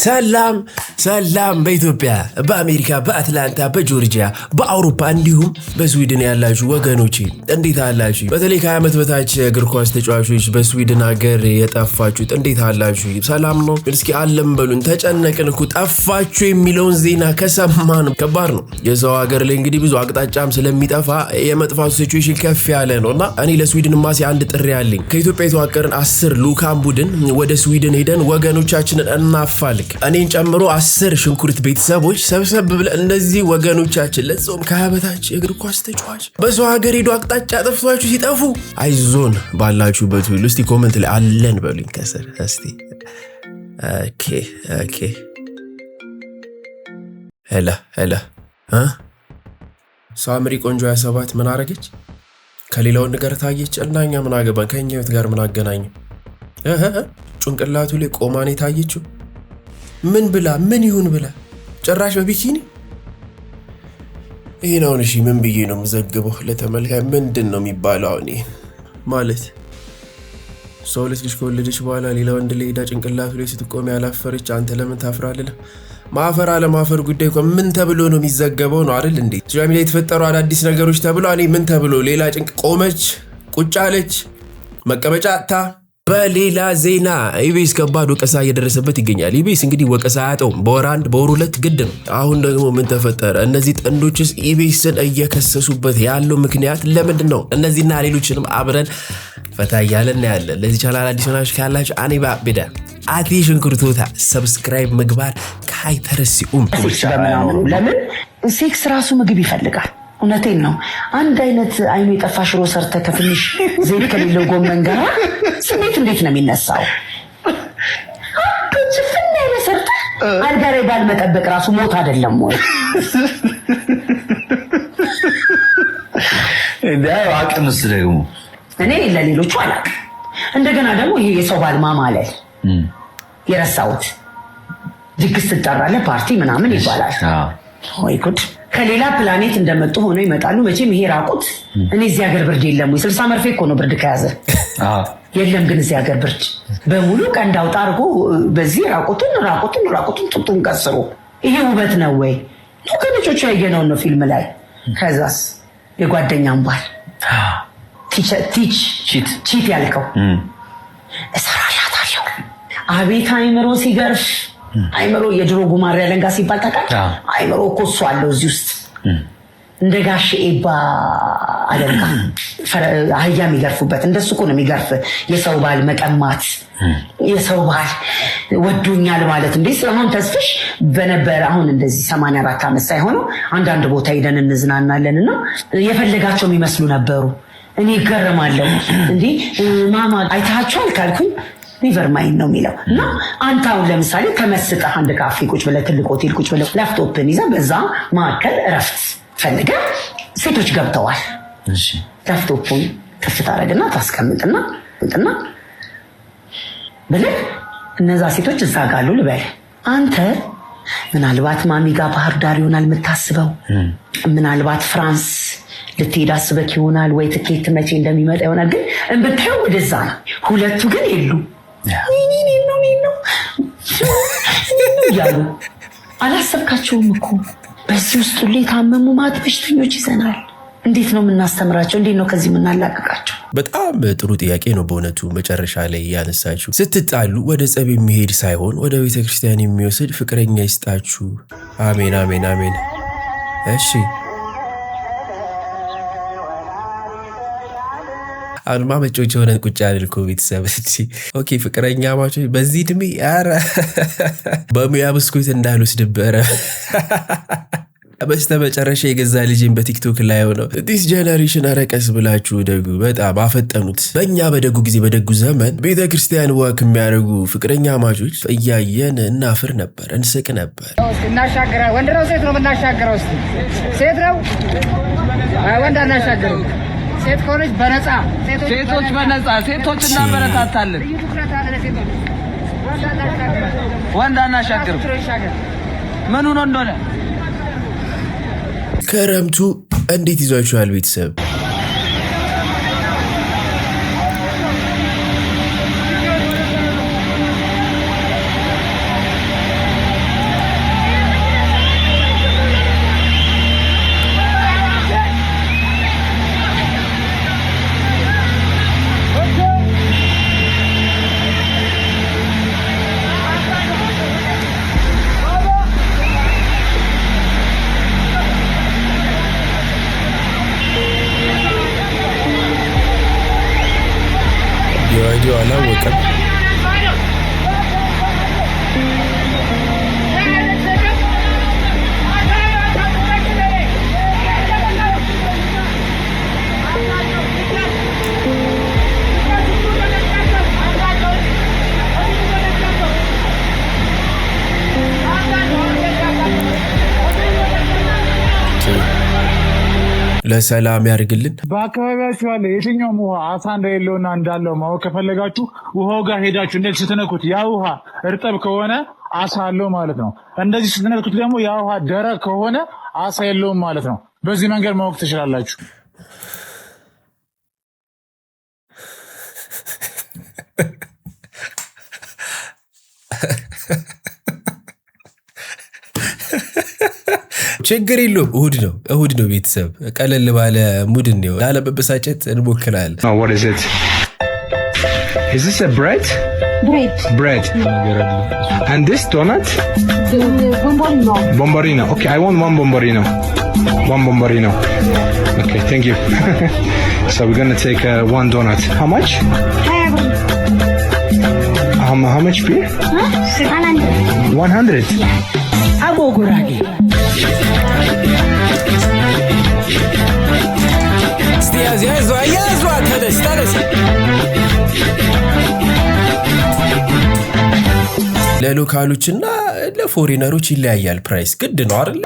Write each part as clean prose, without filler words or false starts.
ሰላም ሰላም በኢትዮጵያ በአሜሪካ በአትላንታ በጆርጂያ በአውሮፓ እንዲሁም በስዊድን ያላችሁ ወገኖቼ እንዴት አላችሁ? በተለይ ከ20 ዓመት በታች እግር ኳስ ተጫዋቾች በስዊድን ሀገር የጠፋችሁት እንዴት አላችሁ? ሰላም ነው? እስኪ አለም በሉን። ተጨነቅን እኮ ጠፋችሁ የሚለውን ዜና ከሰማን ከባድ ነው። የሰው ሀገር ላይ እንግዲህ ብዙ አቅጣጫም ስለሚጠፋ የመጥፋቱ ሲቹዌሽን ከፍ ያለ ነውና እኔ ለስዊድን ማሲ አንድ ጥሪ አለኝ። ከኢትዮጵያ የተዋቀረን 10 ሉካን ቡድን ወደ ስዊድን ሄደን ወገኖቻችንን እናፋልግ። እኔን ጨምሮ 10 ሽንኩርት ቤተሰቦች ሰብሰብ ብለን እነዚህ ወገኖቻችን ለጾም ከበታች እግር ኳስ ተጫዋች በሰው ሀገር ሄዶ አቅጣጫ ጠፍቷችሁ ሲጠፉ አይዞን ባላችሁበት ሁሉ እስቲ ኮሜንት ላይ አለን በሉኝ ከስር እስቲ። ኦኬ ሄላ ሳምሪ ቆንጆ 27 ምን አረገች? ከሌላው ነገር ታየች እና እኛ ምን አገባን? ከኛ ህይወት ጋር ምን አገናኘው? ጭንቅላቱ ላይ ቆማኔ ታየችው። ምን ብላ ምን ይሁን ብላ ጭራሽ በቢኪኒ ይሄ ነው። እሺ ምን ብዬ ነው የምዘግበው ለተመልካይ? ምንድን ነው የሚባለው አሁን ይሄ ማለት? ሰው ልጅ ከወለደች በኋላ ሌላ ወንድ ላይ ሄዳ ጭንቅላቱ ላይ ስትቆም ያላፈረች አንተ ለምን ታፍራለህ? ማፈር አለማፈር ጉዳይ እኮ ምን ተብሎ ነው የሚዘገበው ነው አይደል እንዴ? ሶሻል ሚዲያ የተፈጠሩ አዳዲስ ነገሮች ተብሎ እኔ ምን ተብሎ ሌላ ጭንቅ ቆመች ቁጭ አለች መቀመጫ አጣ። በሌላ ዜና ኢቢኤስ ከባድ ወቀሳ እየደረሰበት ይገኛል። ኢቢኤስ እንግዲህ ወቀሳ አያጠውም፣ በወር 1 በወር 2 ግድ ነው። አሁን ደግሞ ምን ተፈጠረ? እነዚህ ጥንዶችስ ኢቢኤስን እየከሰሱበት ያለው ምክንያት ለምንድን ነው? እነዚህና ሌሎችንም አብረን ፈታ እያለን ያለን። ለዚህ ቻናል አዲስ ሆናችሁ ካላችሁ አኔባ ቤዳ አቲ ሽንኩርቶታ ሰብስክራይብ ምግባር ካይተረሲኡም ለምን ሴክስ ራሱ ምግብ ይፈልጋል። እውነቴን ነው። አንድ አይነት አይኑ የጠፋ ሽሮ ሰርተ ከትንሽ ዘይት ከሌለው ጎመን ጋር ስሜት እንዴት ነው የሚነሳው? ፍና የመሰርተ አልጋ ላይ ባልመጠበቅ ራሱ ሞት አይደለም ወይ? አቅምስ ደግሞ እኔ ለሌሎቹ አላውቅም። እንደገና ደግሞ ይሄ የሰው ባል ማማለል የረሳሁት ድግስ ትጠራለህ ፓርቲ ምናምን ይባላል። ወይ ጉድ! ከሌላ ፕላኔት እንደመጡ ሆኖ ይመጣሉ። መቼም ይሄ ራቁት እኔ እዚህ ሀገር ብርድ የለም ወይ? 60 መርፌ እኮ ነው ብርድ ከያዘ የለም። ግን እዚህ ሀገር ብርድ በሙሉ ቀንድ አውጣ አድርጎ በዚህ ራቁቱን ጡጡን ቀስሮ ይሄ ውበት ነው ወይ? ነው ከነጮቹ ያየነውን ነው ፊልም ላይ። ከዛስ የጓደኛም ባል ቺት ያልከው እሰራላታለሁ። አቤት አይምሮ ሲገርፍ! አይምሮ የድሮ ጉማሬ ያለንጋ ሲባል ታውቃለህ? አይምሮ እኮ እሱ አለው እዚህ ውስጥ እንደ ጋሽ ኤባ አለንጋ አህያ የሚገርፉበት እንደሱ እኮ ነው የሚገርፍ። የሰው ባል መቀማት፣ የሰው ባል ወዶኛል ማለት እንዴ! ስለሆን ተስፍሽ በነበረ አሁን እንደዚህ 84 ዓመት ሳይሆኑ አንዳንድ ቦታ ሄደን እንዝናናለን እና የፈለጋቸው የሚመስሉ ነበሩ። እኔ እገረማለሁ እንዴ ማማ አይታችኋል ካልኩኝ ሪቨር ማይን ነው የሚለው። እና አንተ አሁን ለምሳሌ ተመስጠህ አንድ ካፌ ቁጭ ብለህ ትልቅ ሆቴል ቁጭ ብለህ ላፕቶፕን ይዘህ በዛ ማዕከል እረፍት ፈልገህ ሴቶች ገብተዋል። ላፕቶፑን ከፍ ታደርግና ታስቀምጥና ብለህ እነዛ ሴቶች እዛ ጋሉ ልበል። አንተ ምናልባት ማሚ ጋር ባህር ዳር ይሆናል የምታስበው፣ ምናልባት ፍራንስ ልትሄድ አስበክ ይሆናል ወይ ትኬት መቼ እንደሚመጣ ይሆናል። ግን እንብታየው ወደዛ ነው። ሁለቱ ግን የሉ ነው እያሉ አላሰብካቸውም እኮ። በዚህ ውስጥ ሁሌ የታመሙ ማት በሽተኞች ይዘናል። እንዴት ነው የምናስተምራቸው? እንዴት ነው ከዚህ የምናላቅቃቸው? በጣም ጥሩ ጥያቄ ነው በእውነቱ። መጨረሻ ላይ ያነሳችሁ ስትጣሉ ወደ ጸብ የሚሄድ ሳይሆን ወደ ቤተክርስቲያን የሚወስድ ፍቅረኛ ይስጣችሁ። አሜን አሜን አሜን። እሺ አልማ መጮች ሆነን ቁጭ አድርጎ ቤተሰብ ኦኬ ፍቅረኛ ማቾች በዚህ እድሜ ኧረ በሙያ ብስኩት እንዳልወስድበረ በስተመጨረሻ የገዛ ልጅን በቲክቶክ ላይ ሆነው ዲስ ጀነሬሽን አረቀስ ብላችሁ ደጉ በጣም አፈጠኑት። በእኛ በደጉ ጊዜ በደጉ ዘመን ቤተክርስቲያን ወክ የሚያደርጉ ፍቅረኛ ማቾች እያየን እናፍር ነበር፣ እንስቅ ነበር። እናሻገራ ወንድ ነው ሴት ነው የምናሻገረው? ሴት ነው ወንድ አናሻገረው። ሴት ኮሌጅ በነፃ ሴቶች በነፃ ሴቶች እናበረታታለን። ወንድ አናሻገርም። ምኑ ነው እንደሆነ ክረምቱ እንዴት ይዟችኋል ቤተሰብ? ለሰላም ያርግልን። በአካባቢያችሁ ያለ የትኛውም ውሃ አሳ እንደሌለውና እንዳለው ማወቅ ከፈለጋችሁ ውሃው ጋር ሄዳችሁ እንዴት ስትነኩት ያ ውሃ እርጥብ ከሆነ አሳ አለው ማለት ነው። እንደዚህ ስትነኩት ደግሞ ያ ውሃ ደረቅ ከሆነ አሳ የለውም ማለት ነው። በዚህ መንገድ ማወቅ ትችላላችሁ። ችግር የለውም። እሁድ ነው ቤተሰብ ቀለል ባለ ሙድ ነው ላለመበሳጨት እንሞክራለን። What is it? Is this a bread? Bread. And this donut? Bombarino. Okay, I want one bombarino. Okay, thank you. So we're gonna take one donut. How much? How much beer? 100. Abo Guragi. ለሎካሎችና ለፎሪነሮች ይለያያል ፕራይስ ግድ ነው አይደል?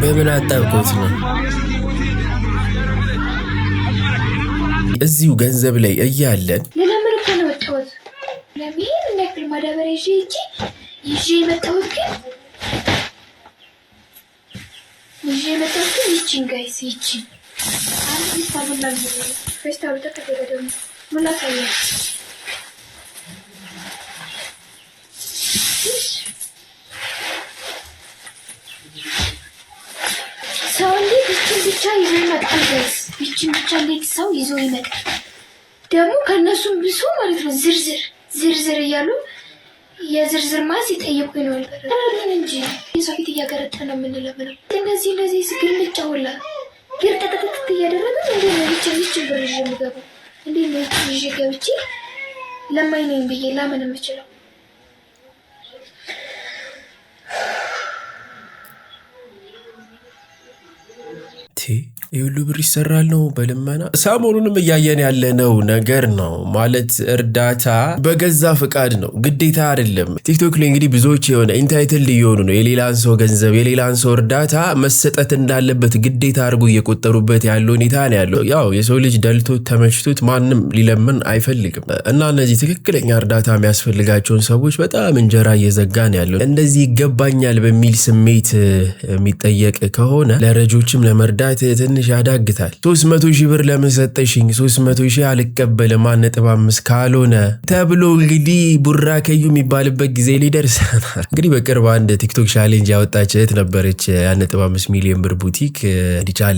በምን አጣብቆት ነው እዚሁ ገንዘብ ላይ እያለን ለምን እኮ ነው ወጣሁት? ለምን ነክል ማዳበሪያ ይዤ መጣሁት? ግን ይቺን ጋይስ ይቺን አንድ ቢታቡላ ፌስታል ተከተለ ምን ላሳያ ሰው እንዴት ይቺን ብቻ ይዞ ይመጣል? ጋይስ ይቺን ብቻ እንዴት ሰው ይዞ ይመጣል? ደግሞ ከነሱም ብሶ ማለት ነው ዝርዝር እያሉ የዝርዝር ማስ ይጠይቁኝ ነው አልበረን እንጂ የሰው ፊት እያገረጠ ነው የምንለምነው። እነዚህ ስግልጫ ሁላ ግርጠጠጠጥ እያደረገ እንዴ ነው ይቺን ብር ይዤ የምገባው? እንዴ ነው ይዤ ገብቼ ለማኝ ነኝ ብዬ ላምን የምችለው? የሁሉ ብር ይሰራል ነው በልመና። ሰሞኑንም እያየን ያለነው ነገር ነው ማለት እርዳታ በገዛ ፍቃድ ነው ግዴታ አይደለም። ቲክቶክ ላይ እንግዲህ ብዙዎች የሆነ ኢንታይትልድ እየሆኑ ነው የሌላን ሰው ገንዘብ የሌላን ሰው እርዳታ መሰጠት እንዳለበት ግዴታ አድርጎ እየቆጠሩበት ያለው ሁኔታ ነው ያለው። ያው የሰው ልጅ ደልቶት ተመችቶት ማንም ሊለምን አይፈልግም እና እነዚህ ትክክለኛ እርዳታ የሚያስፈልጋቸውን ሰዎች በጣም እንጀራ እየዘጋን ያለው እንደዚህ ይገባኛል በሚል ስሜት የሚጠየቅ ከሆነ ለረጆችም ለመርዳት ትንሽ ያዳግታል። 300,000 ብር ለምን ሰጠሽኝ? 300,000 አልቀበልም 1.5 ካልሆነ ተብሎ እንግዲህ ቡራከዩ የሚባልበት ጊዜ ሊደርስ እንግዲህ በቅርብ አንድ ቲክቶክ ቻሌንጅ ያወጣች እህት ነበረች 1.5 ሚሊዮን ብር ቡቲክ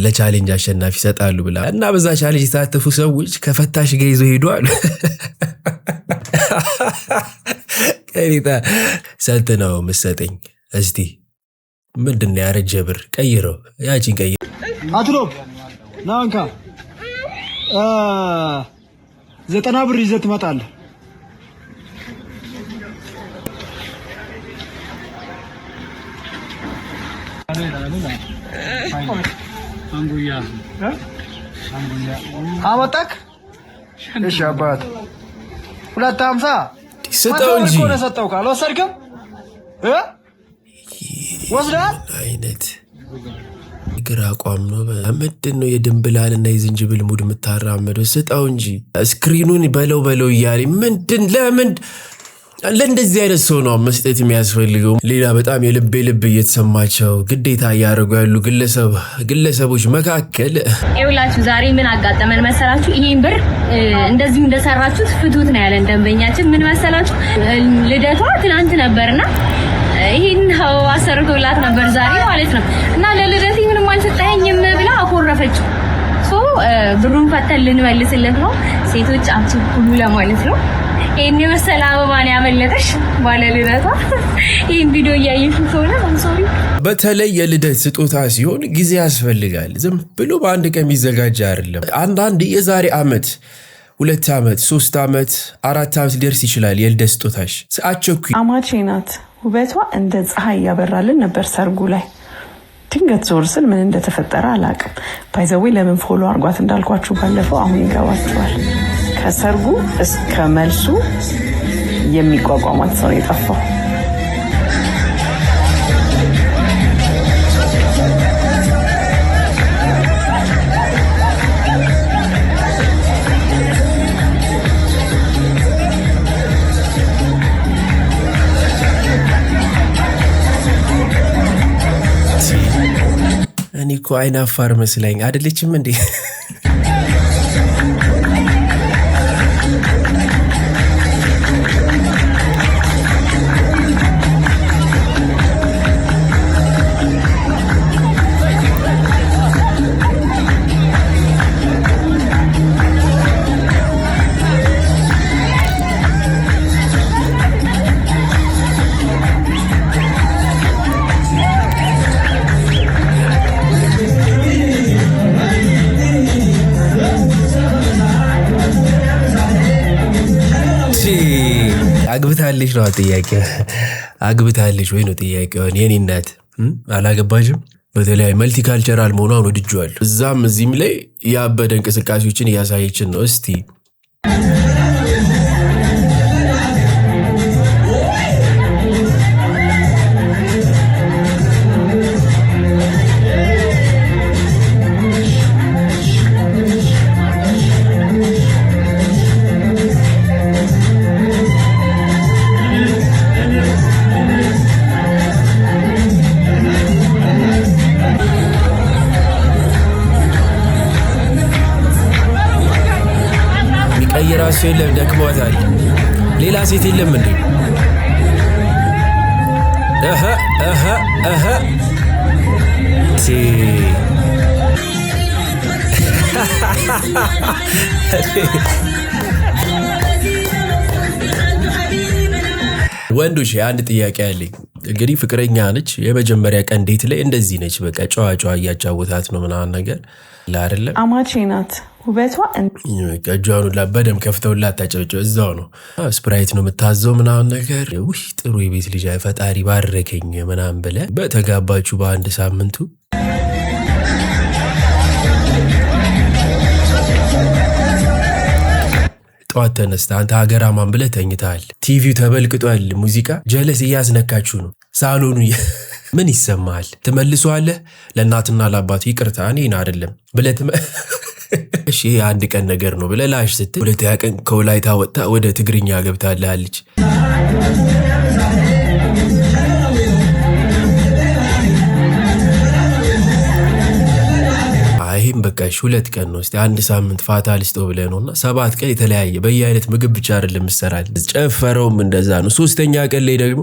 ለቻሌንጅ አሸናፊ ይሰጣሉ ብላ እና በዛ ቻሌንጅ የታተፉ ሰዎች ከፈታሽ ጋር ይዘው ሄዷል። ከሪታ ሰልት ነው መሰጠኝ እስቲ ምንድን ነው ያረጀ ብር ቀይረው ያቺን ቀይረው አትሮብ ናንካ 90 ብር ይዘህ ትመጣለህ። አመጣክ? እሺ አባት 250 ስጠው እንጂ ሰጠው ካልወሰድክም ወስደሃል አይነት ግራ አቋም ነው። ምንድን ነው የድንብላልና የዝንጅብል ሙድ የምታራመደው? ስጣው እንጂ ስክሪኑን በለው እያለ ምንድን ለምን ለእንደዚህ አይነት ሰው ነው መስጠት የሚያስፈልገው? ሌላ በጣም የልብ እየተሰማቸው ግዴታ እያደረጉ ያሉ ግለሰቦች መካከል ይኸውላችሁ ዛሬ ምን አጋጠመን መሰላችሁ? ይሄን ብር እንደዚሁ እንደሰራችሁት ፍቱት ነው ያለን ደንበኛችን። ምን መሰላችሁ? ልደቷ ትናንት ነበርና ይሄን አሰርቶላት ነበር ዛሬ ማለት ነው። እና ለልደቴ ምንም አልሰጠኸኝም ብላ አኮረፈችው። ብሩን ፈተን ልንመልስለት ነው። ሴቶች አትኩሉ ለማለት ነው። ይሄን የመሰለ አበባ ነው ያመለጠሽ ባለ ልደቷ። ይሄን ቪዲዮ እያየሽ ከሆነ ሶሪ። በተለይ የልደት ስጦታ ሲሆን ጊዜ ያስፈልጋል። ዝም ብሎ በአንድ ቀን የሚዘጋጅ አይደለም። አንዳንድ የዛሬ ዓመት 2 ዓመት 3 ዓመት 4 ዓመት ሊደርስ ይችላል የልደት ስጦታሽ። አቸኩ አማቼ ናት። ውበቷ እንደ ፀሐይ ያበራልን ነበር ሰርጉ ላይ። ድንገት ዞር ስል ምን እንደተፈጠረ አላውቅም። ባይዘዌ ለምን ፎሎ አርጓት እንዳልኳችሁ ባለፈው አሁን ይገባችኋል። ከሰርጉ እስከ መልሱ የሚቋቋማት ሰው የጠፋው። እኔ እኮ አይናፋር መስለኝ አይደለችም እንዴ? አግብታለች ነው ጥያቄው። አግብታለች ወይ ነው ጥያቄው። የኔ እናት አላገባሽም? በተለይ መልቲካልቸራል መሆኗን ወድጄዋለሁ። እዛም እዚህም ላይ ያበደ እንቅስቃሴዎችን እያሳየችን ነው። እስቲ የራሱ የለም ደክሟታል። ሌላ ሴት የለም እንዴ? ወንዶች አንድ ጥያቄ አለኝ። እንግዲህ ፍቅረኛ ነች፣ የመጀመሪያ ቀን ዴት ላይ እንደዚህ ነች። በቃ ጨዋ እያጫወታት ነው ምናምን ነገር አይደለም። አማቼ ናት ውበቷ። እጇን ሁላ በደም ከፍተውላት ታጨብጨው እዛው ነው። ስፕራይት ነው የምታዘው ምናምን ነገር። ውይ ጥሩ የቤት ልጅ ፈጣሪ ባረከኝ ምናምን ብለህ በተጋባችሁ በአንድ ሳምንቱ ጠዋት ተነስታ አንተ ሀገራማን ብለህ ተኝተሃል። ቲቪው ተበልቅጧል። ሙዚቃ ጀለስ እያስነካችሁ ነው ሳሎኑ። ምን ይሰማሃል? ትመልሰዋለህ ለእናትና ለአባቱ ይቅርታ እኔን አይደለም ብለህ እሺ አንድ ቀን ነገር ነው ብለህ ላሽ ስትል ሁለተኛ ቀን ከወላይታ ወጥታ ወደ ትግርኛ ገብታለች። አይም በቃሽ ሁለት ቀን ነው እስቲ አንድ ሳምንት ፋታ ልስጠው ብለህ ነውና 7 ቀን የተለያየ በየአይነት ምግብ ብቻ አይደለም ምሰራል። ጨፈረውም እንደዛ ነው። 3ኛ ቀን ላይ ደግሞ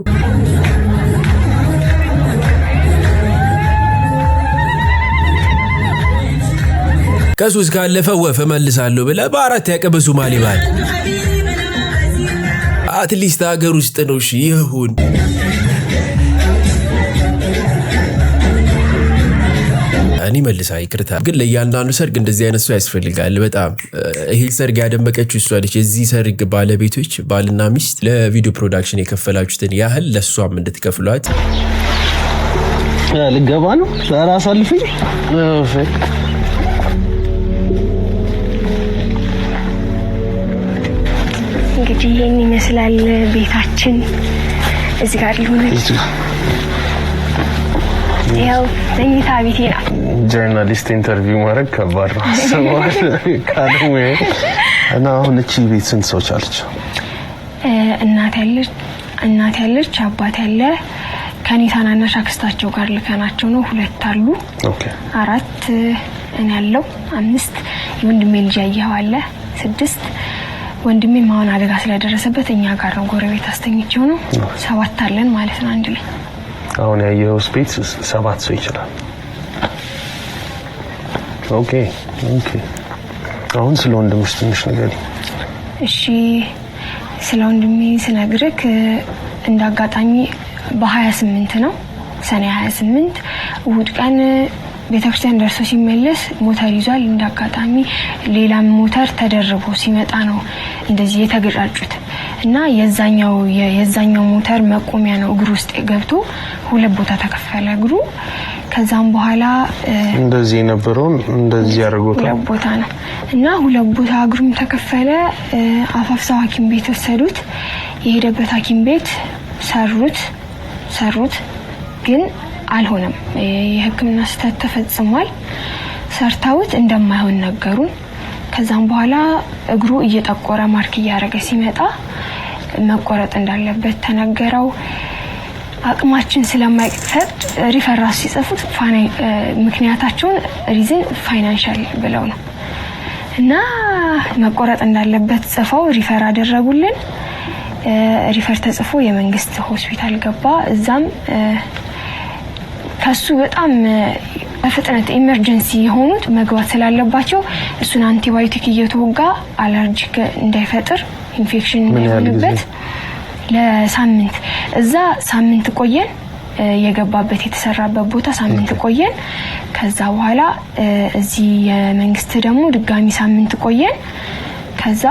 ከሱስ ካለፈ ወፍ መልሳለሁ ብለህ በአራት ያቀበሱ ማሊባል አትሊስት ሀገር ውስጥ ነው። እሺ ይሁን። እኔ መልሳ ይቅርታ፣ ግን ለእያንዳንዱ ሰርግ እንደዚህ አይነት ሰው ያስፈልጋል። በጣም ይሄ ሰርግ ያደመቀችው እሷ ነች። የዚህ ሰርግ ባለቤቶች ባልና ሚስት ለቪዲዮ ፕሮዳክሽን የከፈላችሁትን ያህል ለእሷም እንድትከፍሏት። ልገባ ነው ዛሬ አሳልፈኝ። እንግዲህ ይሄን ይመስላል ቤታችን። እዚህ ጋር ሊሆን ያው መኝታ ቤቴ ነው። ጆርናሊስት ኢንተርቪው ማድረግ ከባድ ነው። ሰማል ካደሙ እና አሁን እቺ ቤት ስንት ሰዎች አለች? እናት ያለች አባት ያለ ከኔ ታናናሽ አክስታቸው ጋር ልከናቸው ነው 2 አሉ። ኦኬ 4 እኔ ያለው 5 የወንድሜ ልጅ ያየው አለ 6 ወንድሜ ማውን አደጋ ስለደረሰበት እኛ ጋር ነው ጎረቤት አስተኝቼው ነው 7 አለን ማለት ነው አንድ ላይ። አሁን ያየው ስፔስ 7 ሰው ይችላል። ኦኬ አሁን ስለ ወንድምሽ ትንሽ ነገር። እሺ ስለ ወንድሜ ስነግርክ እንዳጋጣሚ በ28 ነው ሰኔ 28 እሁድ ቀን ቤተክርስቲያን ደርሶ ሲመለስ ሞተር ይዟል። እንዳጋጣሚ ሌላም ሞተር ተደርቦ ሲመጣ ነው እንደዚህ የተገጫጩት እና የዛኛው ሞተር መቆሚያ ነው እግሩ ውስጥ ገብቶ ሁለት ቦታ ተከፈለ እግሩ። ከዛም በኋላ እንደዚህ ነበረው እንደዚህ ያርጎታል ሁለት ቦታ ነው እና ሁለት ቦታ እግሩም ተከፈለ። አፋፍሳ ሐኪም ቤት ወሰዱት። የሄደበት ሐኪም ቤት ሰሩት ግን አልሆነም። የሕክምና ስህተት ተፈጽሟል። ሰርታውት እንደማይሆን ነገሩን። ከዛም በኋላ እግሩ እየጠቆረ ማርክ እያደረገ ሲመጣ መቆረጥ እንዳለበት ተነገረው። አቅማችን ስለማይፈቅድ ሪፈራንስ ሲጽፉት ምክንያታቸውን ሪዝን ፋይናንሻል ብለው ነው እና መቆረጥ እንዳለበት ጽፈው ሪፈር አደረጉልን። ሪፈር ተጽፎ የመንግስት ሆስፒታል ገባ። እዛም ከሱ በጣም በፍጥነት ኢመርጀንሲ የሆኑት መግባት ስላለባቸው እሱን አንቲባዮቲክ እየተወጋ አለርጂክ እንዳይፈጥር ኢንፌክሽን እንዳይሆንበት ለሳምንት እዛ ሳምንት ቆየን። የገባበት የተሰራበት ቦታ ሳምንት ቆየን። ከዛ በኋላ እዚህ የመንግስት ደግሞ ድጋሚ ሳምንት ቆየን። ከዛ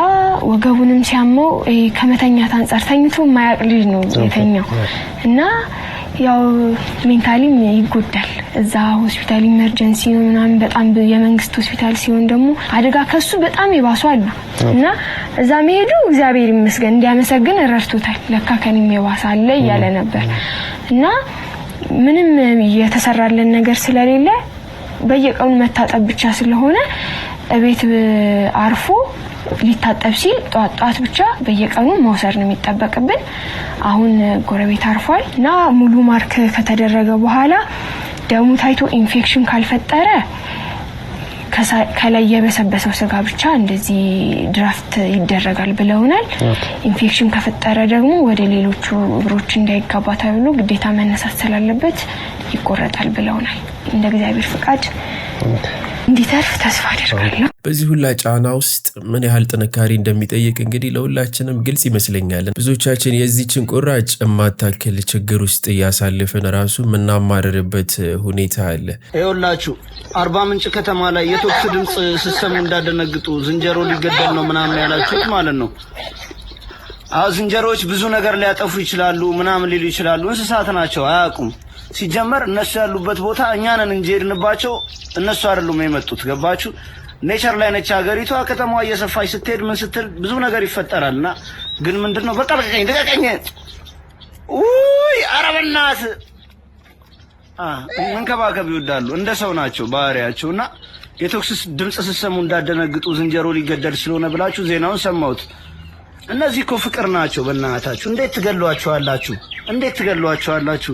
ወገቡንም ሲያመው ከመተኛት አንፃር ተኝቶ ማያቅ ልጅ ነው የተኛው እና ያው ሜንታሊም ይጎዳል። እዛ ሆስፒታል ኢመርጀንሲ ነው ምናምን በጣም የመንግስት ሆስፒታል ሲሆን ደግሞ አደጋ ከሱ በጣም ይባሱ አሉ እና እዛ መሄዱ እግዚአብሔር ይመስገን እንዲያመሰግን ረድቶታል። ለካ ከኔም የባሰ አለ እያለ ነበር እና ምንም የተሰራለን ነገር ስለሌለ በየቀኑ መታጠብ ብቻ ስለሆነ እቤት አርፎ ሊታጠብ ሲል ጧት ብቻ በየቀኑ መውሰድ ነው የሚጠበቅብን። አሁን ጎረቤት አርፏል እና ሙሉ ማርክ ከተደረገ በኋላ ደሙ ታይቶ ኢንፌክሽን ካልፈጠረ ከላይ የበሰበሰው ስጋ ብቻ እንደዚህ ድራፍት ይደረጋል ብለውናል። ኢንፌክሽን ከፈጠረ ደግሞ ወደ ሌሎቹ እግሮች እንዳይጋባ ተብሎ ግዴታ መነሳት ስላለበት ይቆረጣል ብለውናል። እንደ እግዚአብሔር ፍቃድ እንዲተርፍ ተስፋ አደርጋለሁ። በዚህ ሁላ ጫና ውስጥ ምን ያህል ጥንካሬ እንደሚጠይቅ እንግዲህ ለሁላችንም ግልጽ ይመስለኛል። ብዙዎቻችን የዚህችን ቁራጭ የማታክል ችግር ውስጥ እያሳለፍን ራሱ የምናማርርበት ሁኔታ አለ። ይኸውላችሁ አርባ ምንጭ ከተማ ላይ የቶክስ ድምፅ ስትሰሙ እንዳደነግጡ ዝንጀሮ ሊገደል ነው ምናምን ያላችሁት ማለት ነው። ዝንጀሮዎች ብዙ ነገር ሊያጠፉ ይችላሉ ምናምን ሊሉ ይችላሉ። እንስሳት ናቸው፣ አያውቁም። ሲጀመር እነሱ ያሉበት ቦታ እኛ ነን እንጂ ሄድንባቸው እነሱ አይደሉም የመጡት። ገባችሁ? ኔቸር ላይ ነች ሀገሪቷ። ከተማዋ እየሰፋች ስትሄድ ምን ስትል ብዙ ነገር ይፈጠራልና ግን ምንድነው በቃ ደቀቀኝ ኧረ በእናትህ መንከባከብ ይወዳሉ። እንደ ሰው ናቸው ባህሪያቸውና የቶክስ ድምፅ ስትሰሙ እንዳደነግጡ ዝንጀሮ ሊገደል ስለሆነ ብላችሁ ዜናውን ሰማሁት። እነዚህ እኮ ፍቅር ናቸው። በእናታችሁ እንዴት ትገሏቸዋላችሁ?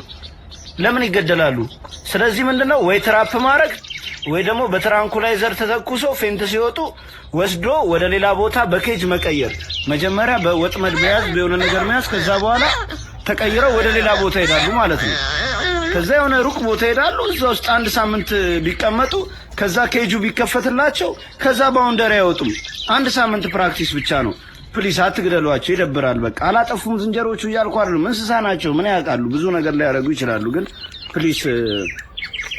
ለምን ይገደላሉ? ስለዚህ ምንድነው ወይ ትራፕ ማድረግ ወይ ደግሞ በትራንኩላይዘር ተተኩሶ ፌንት ሲወጡ ወስዶ ወደ ሌላ ቦታ በኬጅ መቀየር። መጀመሪያ በወጥመድ መያዝ፣ በሆነ ነገር መያዝ፣ ከዛ በኋላ ተቀይረው ወደ ሌላ ቦታ ይሄዳሉ ማለት ነው። ከዛ የሆነ ሩቅ ቦታ ይሄዳሉ። እዛ ውስጥ አንድ ሳምንት ቢቀመጡ ከዛ ኬጁ ቢከፈትላቸው ከዛ ባውንደሪ አይወጡም። አንድ ሳምንት ፕራክቲስ ብቻ ነው። ፕሊስ አትግደሏቸው፣ ይደብራል። በቃ አላጠፉም ዝንጀሮቹ እያልኩ አይደለም። እንስሳ ናቸው፣ ምን ያውቃሉ? ብዙ ነገር ላይ ያደርጉ ይችላሉ። ግን ፕሊስ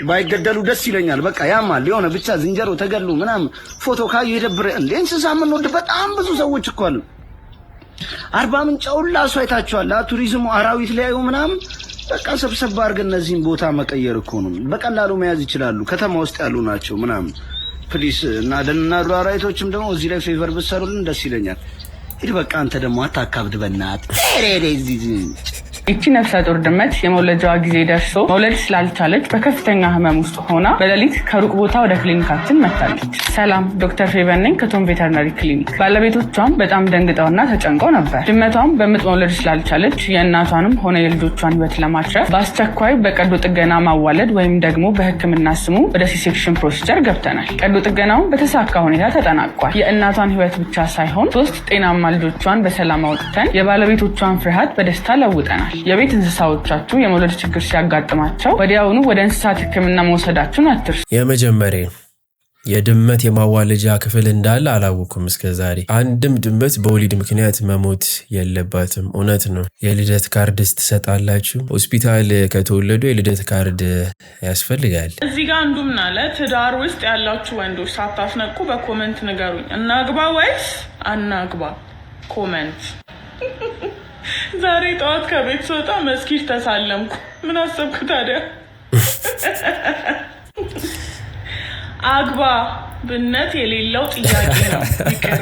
ባይገደሉ ደስ ይለኛል። በቃ ያማል የሆነ ብቻ ዝንጀሮ ተገሉ ምናምን ፎቶ ካዩ ይደብረ እንዴ። እንስሳ የምንወድ በጣም ብዙ ሰዎች እኮ አሉ። አርባ ምንጭ ሁላ እሱ አይታችኋል። ቱሪዝሙ አራዊት ሊያዩ ምናምን በቃ ሰብሰብ አድርገን እነዚህን ቦታ መቀየር እኮ ነው። በቀላሉ መያዝ ይችላሉ። ከተማ ውስጥ ያሉ ናቸው ምናምን። ፕሊስ እና ደንና አራዊቶችም ደግሞ እዚህ ላይ ፌቨር ብትሰሩልን ደስ ይለኛል። ሂድ በቃ አንተ ደግሞ አታካብድ በእናትህ። ይቺ ነፍሰ ጡር ድመት የመውለጃዋ ጊዜ ደርሶ መውለድ ስላልቻለች በከፍተኛ ህመም ውስጥ ሆና በሌሊት ከሩቅ ቦታ ወደ ክሊኒካችን መጥታለች። ሰላም፣ ዶክተር ፌቨን ነኝ ከቶም ቬተርናሪ ክሊኒክ። ባለቤቶቿም በጣም ደንግጠውና ተጨንቀው ነበር። ድመቷም በምጥ መውለድ ስላልቻለች የእናቷንም ሆነ የልጆቿን ህይወት ለማትረፍ በአስቸኳይ በቀዶ ጥገና ማዋለድ ወይም ደግሞ በህክምና ስሙ ወደ ሲሴክሽን ፕሮሲጀር ገብተናል። ቀዶ ጥገናውን በተሳካ ሁኔታ ተጠናቋል። የእናቷን ህይወት ብቻ ሳይሆን 3 ጤናማ ልጆቿን በሰላም አውጥተን የባለቤቶቿን ፍርሃት በደስታ ለውጠናል። የቤት እንስሳዎቻችሁ የመውለድ ችግር ሲያጋጥማቸው ወዲያውኑ ወደ እንስሳት ህክምና መውሰዳችሁን አትርሱ። የመጀመሪያ የድመት የማዋለጃ ክፍል እንዳለ አላወኩም እስከዛሬ። አንድም ድመት በወሊድ ምክንያት መሞት የለባትም። እውነት ነው። የልደት ካርድስ ትሰጣላችሁ? ሆስፒታል ከተወለዱ የልደት ካርድ ያስፈልጋል። እዚህ ጋር አንዱ ምን አለ፣ ትዳር ውስጥ ያላችሁ ወንዶች ሳታስነቁ በኮመንት ንገሩኝ፣ እናግባ ወይስ አናግባ? ኮመንት። ዛሬ ጠዋት ከቤት ስወጣ መስጊድ ተሳለምኩ። ምን አሰብኩ ታዲያ? አግባ ብነት የሌለው ጥያቄ ነው። ይቅር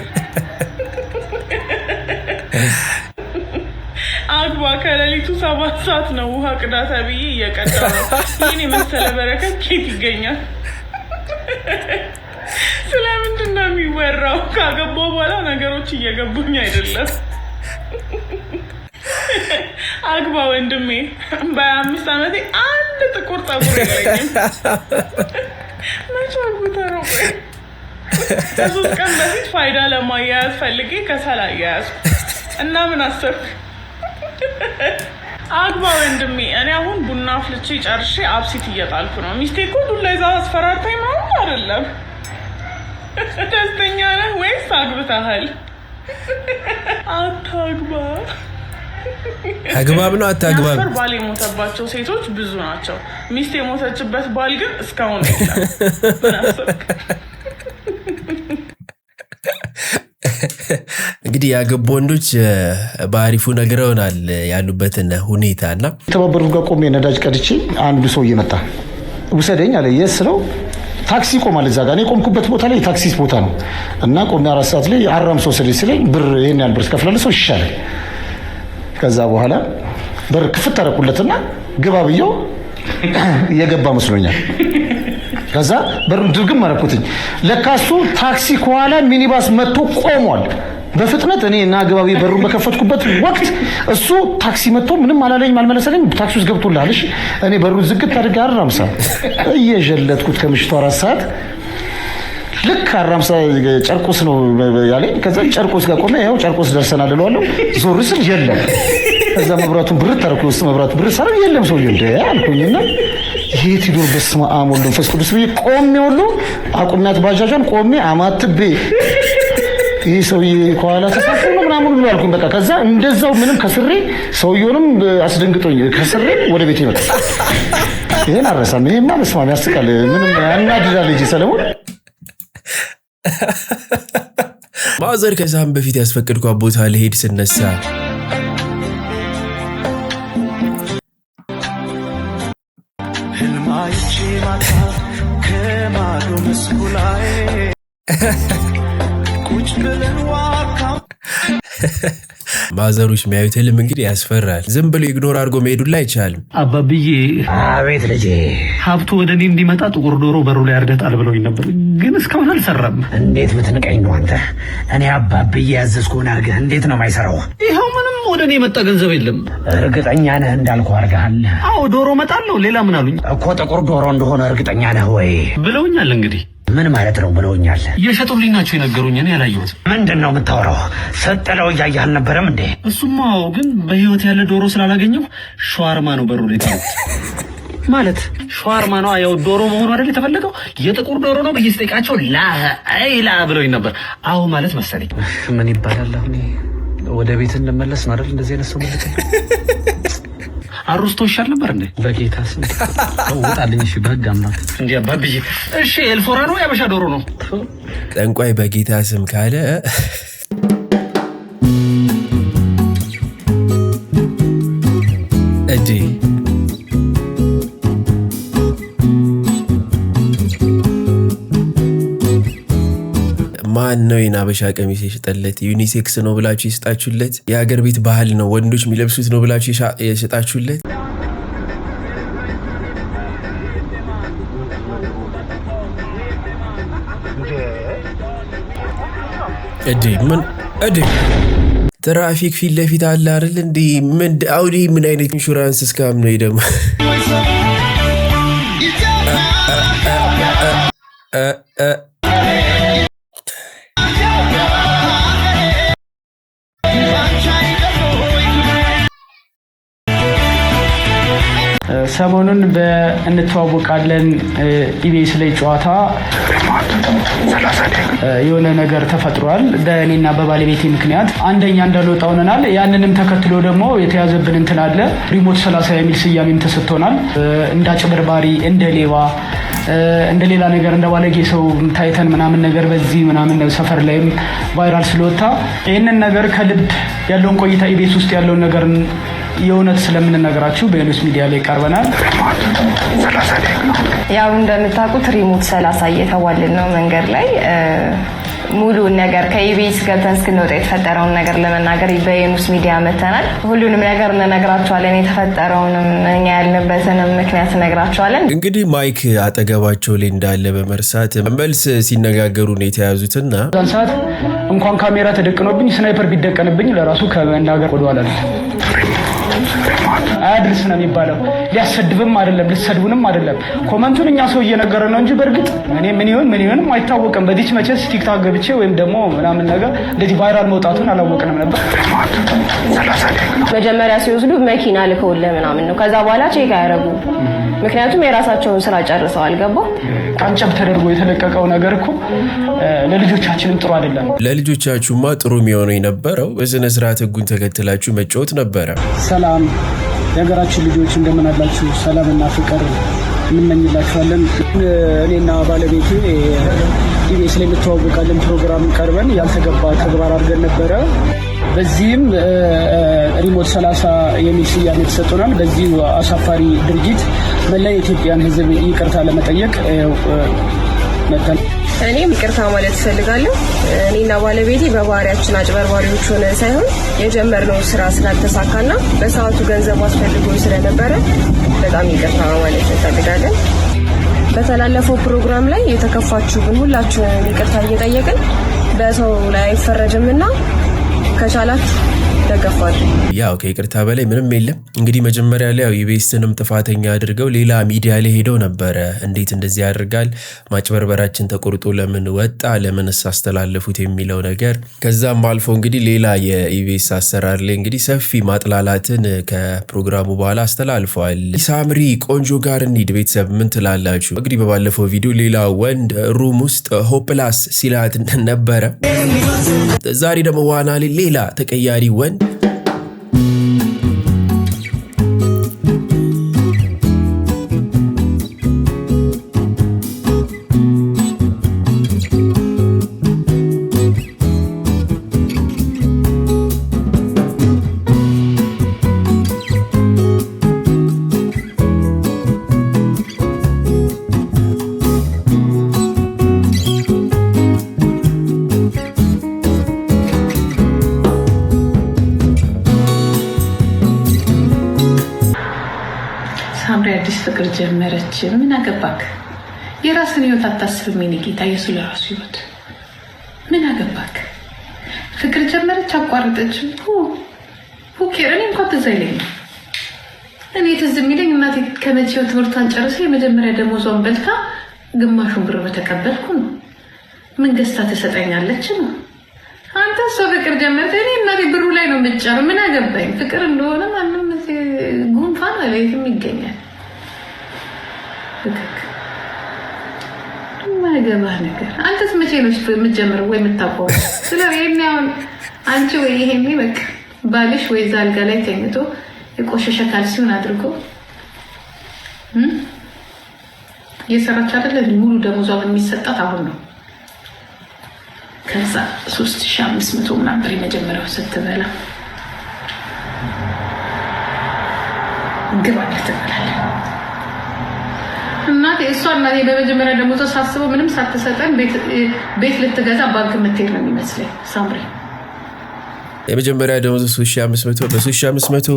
አግባ ከሌሊቱ 7 ሰዓት ነው ውሃ ቅዳ ተብዬ እየቀዳሁ ነው። ይህን የመሰለ በረከት ኬት ይገኛል? ስለምንድን ነው የሚወራው? ካገባሁ በኋላ ነገሮች እየገቡኝ አይደለም። አግባ ወንድሜ። በ25 ዓመቴ አንድ ጥቁር ፀጉር የለኝም። መቼ አግብተ ነው? ከ3 ቀን በፊት ፋይዳ ለማያያዝ ፈልጌ ከሰል አያያዝኩ እና ምን አሰብክ? አግባ ወንድሜ። እኔ አሁን ቡና አፍልቼ ጨርሼ አብሲት እየጣልኩ ነው። ሚስቴ እኮ ዱላ ይዛ አስፈራርታኝ ምናምን አይደለም። ደስተኛ ነህ ወይስ አግብተሃል? አታግባ። አግባብ ነው አታግባብ? ባል የሞተባቸው ሴቶች ብዙ ናቸው። ሚስት የሞተችበት ባል ግን እስካሁን የለም። እንግዲህ ያገቡ ወንዶች በአሪፉ ነግረውናል ያሉበትን ሁኔታ እና ተባበሩ ጋር ቆሜ ነዳጅ ቀድቼ አንዱ ሰው እየመጣ ውሰደኝ አለ። የስ ነው ታክሲ ቆማል እዛ ጋር። እኔ ቆምኩበት ቦታ ላይ ታክሲ ቦታ ነው እና ቆሜ 4 ሰዓት ላይ አራምሶ ስለኝ ብር ይሄን ያህል ብር ከፍላለህ ሰው ይሻላል። ከዛ በኋላ በር ክፍት አደረኩለትና ግባ ብየው እየገባ መስሎኛል። ከዛ በሩን ድርግም አደረኩትኝ። ለካሱ ታክሲ ከኋላ ሚኒባስ መጥቶ ቆሟል በፍጥነት። እኔ እና ግባ ብዬ በሩን በከፈትኩበት ወቅት እሱ ታክሲ መጥቶ ምንም አላለኝም አልመለሰልኝም። ታክሲ ውስጥ ገብቶልሃል? እሺ። እኔ በሩን ዝግት አድርጌ አራምሳ እየጀለጥኩት ከምሽቱ 4 ሰዓት ልክ አራምሳ ጨርቆስ ነው ያለኝ። ከዛ ጨርቆስ ጋር ቆመ። ያው ጨርቆስ ደርሰናል እለዋለሁ። ዞር ስል የለም። ከዛ መብራቱን ብር ታረኩ። ውስጥ መብራቱ ብር ሳረ የለም። ሰውዬው እንደ አልኩኝና የት ሄዶ በስመ አብ ወልድ መንፈስ ቅዱስ ብዬ ቆሜ ሁሉ አቁሚያት ባጃጇን ቆሜ አማትቤ ይሄ ሰውዬ ከኋላ ተሳፍሮ ነው ምናምን ሁሉ አልኩኝ። በቃ ከዛ እንደዛው ምንም ከስሬ ሰውዬውንም አስደንግጦኝ ከስሬ ወደ ቤት ይመጣ። ይሄን አረሳም። ይሄማ በስመ አብ ያስቃል። ምንም ያናድዳል እንጂ ሰለሞን ማዘር ከዛም በፊት ያስፈቅድኳት ቦታ ልሄድ ስነሳ ህልማይቼ ማታ ከማዶ መስኩ ላይ ቁጭ ብለን ዋካው። ማዘሮች የሚያዩት ህልም እንግዲህ ያስፈራል። ዝም ብሎ ኢግኖር አድርጎ መሄዱላ አይቻልም። አባብዬ። አቤት ልጄ። ሀብቱ ወደ እኔ እንዲመጣ ጥቁር ዶሮ በሩ ላይ አርደጣል ብለውኝ ነበር፣ ግን እስካሁን አልሰራም። እንዴት ብትንቀኝ ነው አንተ? እኔ አባብዬ ያዘዝኩህን አድርገህ እንዴት ነው የማይሰራው? ይኸው ምንም ወደ እኔ የመጣ ገንዘብ የለም። እርግጠኛ ነህ እንዳልኩ አድርገሃል? አዎ ዶሮ እመጣለሁ። ሌላ ምን አሉኝ? እኮ ጥቁር ዶሮ እንደሆነ እርግጠኛ ነህ ወይ ብለውኛል። እንግዲህ ምን ማለት ነው ብለውኛል? እየሸጡልኝ ናቸው የነገሩኝ። እኔ ያላየሁት። ምንድን ነው የምታወራው? ሰጠለው እያየህ አልነበረም እንዴ? እሱማ ግን በህይወት ያለ ዶሮ ስላላገኘሁ ሸዋርማ ነው በሩ ላይ ማለት ሸዋርማ ነው። ያው ዶሮ መሆኑ አይደል የተፈለገው? የጥቁር ዶሮ ነው ብዬ ስጠይቃቸው ላ ብለውኝ ነበር። አዎ ማለት መሰለኝ። ምን ይባላል አሁን? ወደ ቤት እንመለስ ነው አይደል? እንደዚህ አይነት ሰው ማለት ነው። አሩስቶ ይሻል ነበር እንዴ? በጌታ ስም ወጣልኝ። እሺ በህግ አምላክ እንዴ አባብዬ። እሺ ኤልፎራ ነው ያበሻ ዶሮ ነው? ጠንቋይ በጌታ ስም ካለ እጂ ማን ነው የናበሻ ቀሚስ የሸጠለት? ዩኒሴክስ ነው ብላችሁ የሰጣችሁለት? የሀገር ቤት ባህል ነው ወንዶች የሚለብሱት ነው ብላችሁ የሰጣችሁለት? እዲ ምን እዲ ትራፊክ ፊት ለፊት አለ አይደል? እንዲ ምን አውዲ ምን አይነት ኢንሹራንስ እስካም ነው ደግሞ ሰሞኑን እንተዋወቃለን ኢቢኤስ ላይ ጨዋታ የሆነ ነገር ተፈጥሯል። በእኔና በባለቤቴ ምክንያት አንደኛ እንዳልወጣ ሆነናል። ያንንም ተከትሎ ደግሞ የተያዘብን እንትን አለ። ሪሞት 30 የሚል ስያሜም ተሰጥቶናል። እንደ አጭበርባሪ፣ እንደ ሌባ፣ እንደ ሌላ ነገር እንደ ባለጌ ሰው ታይተን ምናምን ነገር በዚህ ምናምን ሰፈር ላይም ቫይራል ስለወጣ ይህንን ነገር ከልብ ያለውን ቆይታ ኢቢኤስ ውስጥ ያለውን ነገር የእውነት ስለምንነግራችሁ በዩኒስ ሚዲያ ላይ ቀርበናል። ያው እንደምታውቁት ሪሞት 30 እየተባልን ነው መንገድ ላይ ሙሉ ነገር ከኢቢኤስ ገብተን እስክንወጣ የተፈጠረውን ነገር ለመናገር በዩኒስ ሚዲያ መተናል። ሁሉንም ነገር እንነግራችኋለን። የተፈጠረውንም እኛ ያልንበትንም ምክንያት እንነግራችኋለን። እንግዲህ ማይክ አጠገባቸው ላይ እንዳለ በመርሳት መልስ ሲነጋገሩ ነው የተያዙትና ዛን ሰዓት እንኳን ካሜራ ተደቅኖብኝ ስናይፐር ቢደቀንብኝ ለራሱ ከመናገር ወደኋላ አያድርስ ነው የሚባለው። ሊያሰድብም አይደለም ልትሰድቡንም አይደለም። ኮመንቱን እኛ ሰው እየነገረ ነው እንጂ በእርግጥ እኔ ምን ይሆንም አይታወቅም። በዚች መቼስ ቲክታክ ገብቼ ወይም ደግሞ ምናምን ነገር እንደዚህ ቫይራል መውጣቱን አላወቅንም ነበር። መጀመሪያ ሲወስዱ መኪና ልከውልህ ምናምን ነው። ከዛ በኋላ ቼክ አያረጉ። ምክንያቱም የራሳቸውን ስራ ጨርሰዋል። ገባ ቀንጨብ ተደርጎ የተለቀቀው ነገር እኮ ለልጆቻችንም ጥሩ አይደለም። ለልጆቻችሁማ ጥሩ የሚሆነው የነበረው በስነ ስርዓት ህጉን ተከትላችሁ መጫወት ነበረ። ሰላም የሀገራችን ልጆች እንደምን አላችሁ? ሰላምና ፍቅር እንመኝላችኋለን። እኔና ባለቤቴ ኢቢኤስ ላይ እንተዋወቃለን ፕሮግራም ቀርበን ያልተገባ ተግባር አድርገን ነበረ። በዚህም ሪሞት 30 የሚል ስያሜ ተሰጥቶናል። በዚህ አሳፋሪ ድርጊት መላ የኢትዮጵያን ሕዝብ ይቅርታ ለመጠየቅ መተን እኔም ይቅርታ ማለት እፈልጋለሁ። እኔና ባለቤቴ በባህሪያችን አጭበርባሪዎች ሆነን ሳይሆን የጀመርነው ስራ ስላልተሳካና በሰዓቱ ገንዘብ አስፈልጎ ስለነበረ በጣም ይቅርታ ማለት እንፈልጋለን። በተላለፈው ፕሮግራም ላይ የተከፋችሁብን ሁላችሁንም ይቅርታ እየጠየቅን በሰው ላይ አይፈረድምና ከቻላችሁ ተገፋሉ። ያው ከይቅርታ በላይ ምንም የለም። እንግዲህ መጀመሪያ ላይ ያው ኢቢኤስንም ጥፋተኛ አድርገው ሌላ ሚዲያ ላይ ሄደው ነበረ። እንዴት እንደዚህ ያደርጋል? ማጭበርበራችን ተቆርጦ ለምን ወጣ? ለምንስ አስተላለፉት የሚለው ነገር። ከዛም አልፎ እንግዲህ ሌላ የኢቢኤስ አሰራር ላይ እንግዲህ ሰፊ ማጥላላትን ከፕሮግራሙ በኋላ አስተላልፈዋል። ሳምሪ ቆንጆ ጋር እንሂድ ቤተሰብ ምን ትላላችሁ? እንግዲህ በባለፈው ቪዲዮ ሌላ ወንድ ሩም ውስጥ ሆፕላስ ሲላት ነበረ። ዛሬ ደግሞ ዋና ላይ ሌላ ተቀያሪ ወንድ ሳምሪ አዲስ ፍቅር ጀመረች። ምን አገባክ? የራስን ህይወት አታስብም? የኔ ጌታ የሱ ለራሱ ህይወት ምን አገባክ? ፍቅር ጀመረች አቋርጠች። ኬር እኔ እንኳን ትዝ አይለኝም። እኔ ትዝ የሚለኝ እናቴ ከመቼው ትምህርቷን ጨርሳ የመጀመሪያ ደሞዟን በልታ ግማሹን ብር በተቀበልኩ ነው። ምን ገዝታ ትሰጠኛለች ነው። አንተ እሷ ፍቅር ጀመረች፣ እኔ እናቴ ብሩ ላይ ነው የምትጨርም። ምን አገባኝ? ፍቅር እንደሆነ ማንም ጉንፋን አለይትም ይገኛል። ፍቅር ማገባህ ነገር። አንተስ መቼ ነው የምትጀምረው ወይ የምታውቀው? ስለዚህ አሁን አንቺ ወይ ይሄኔ በቃ ባልሽ ወይ ዛልጋ ላይ ተኝቶ የቆሸሸ ካልሲውን አድርጎ የሰራች አይደለ ሙሉ ደሞዟን የሚሰጣት አሁን ነው። ከዛ 3500 ምናምን ብር የመጀመሪያው ስትበላ ግባ ትበላለህ። እናቴ እሷ እናቴ በመጀመሪያ ደሞዟ ሳስበው ምንም ሳትሰጠን ቤት ልትገዛ ባንክ የምትሄድ ነው የሚመስለኝ። ሳምሪ የመጀመሪያ ደሞዝ 3500 በ3500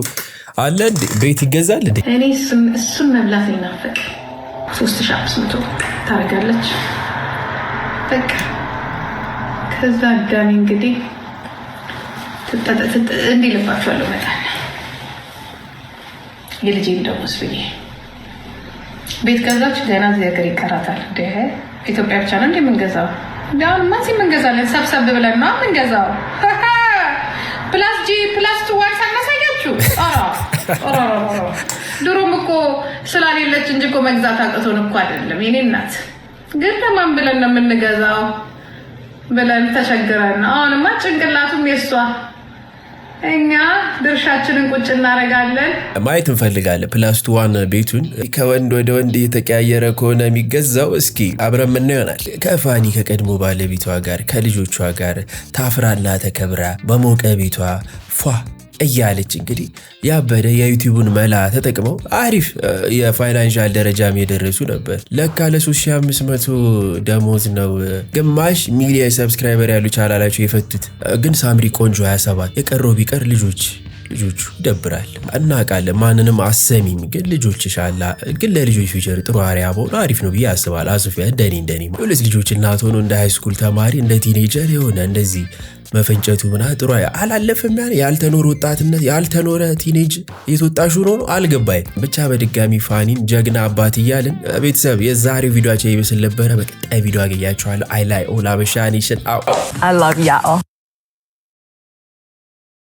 አለ እንዴ ቤት ይገዛል እንዴ? እኔ እሱን መብላት ይናፈቅ 3500 ታደርጋለች በቃ። ከዛ ዳኒ እንግዲህ እንዲህ ልባችኋለሁ መጣል የልጄን ደሞዝ ብዬ ቤት ገዛች። ገና እዚህ ሀገር ይቀራታል እንደ ኢትዮጵያ ብቻ ነው እንደምንገዛው። አሁን ማሲ የምንገዛለን ሰብሰብ ብለን ነው የምንገዛው። +G+2 ሳናሳያችሁ ድሮም እኮ ስላሌለች እንጂ እኮ መግዛት አቅቶን እኮ አይደለም የኔ እናት። ግን ለማን ብለን ነው የምንገዛው ብለን ተቸግረን ነው። አሁንማ ጭንቅላቱም የሷ እኛ ድርሻችንን ቁጭ እናረጋለን። ማየት እንፈልጋለን +1 ቤቱን ከወንድ ወደ ወንድ እየተቀያየረ ከሆነ የሚገዛው እስኪ አብረን ምን ይሆናል። ከፋኒ ከቀድሞ ባለቤቷ ጋር ከልጆቿ ጋር ታፍራና ተከብራ በሞቀ ቤቷ ፏ እያለች እንግዲህ ያበደ የዩቲዩብን መላ ተጠቅመው አሪፍ የፋይናንሻል ደረጃም የደረሱ ነበር። ለካ ለ3500 ደሞዝ ነው ግማሽ ሚሊዮን ሰብስክራይበር ያሉ ቻናላቸው የፈቱት። ግን ሳምሪ ቆንጆ 27 የቀረው ቢቀር ልጆቹ ይደብራል። እናውቃለን ማንንም አሰሚም ግን ልጆችሽ አላ ግን ለልጆች ፊቸር ጥሩ አሪያ በሆነ አሪፍ ነው ብዬ አስባለሁ። አሶፊያ እንደኔ ሁለት ልጆች እናት ሆኖ እንደ ሃይስኩል ተማሪ እንደ ቲኔጀር የሆነ እንደዚህ መፈንጨቱ ምና ጥሩ አላለፈም። ያልተኖረ ወጣትነት ያልተኖረ ቲኔጅ የተወጣሹ ነው አልገባይ። ብቻ በድጋሚ ፋኒን ጀግና አባት እያልን ቤተሰብ የዛሬው ቪዲዮአችን ይመስል ነበረ። በቀጣይ ቪዲዮ አገኛችኋለሁ። አይ ላይ ኦል አበሻ ኔሽን አው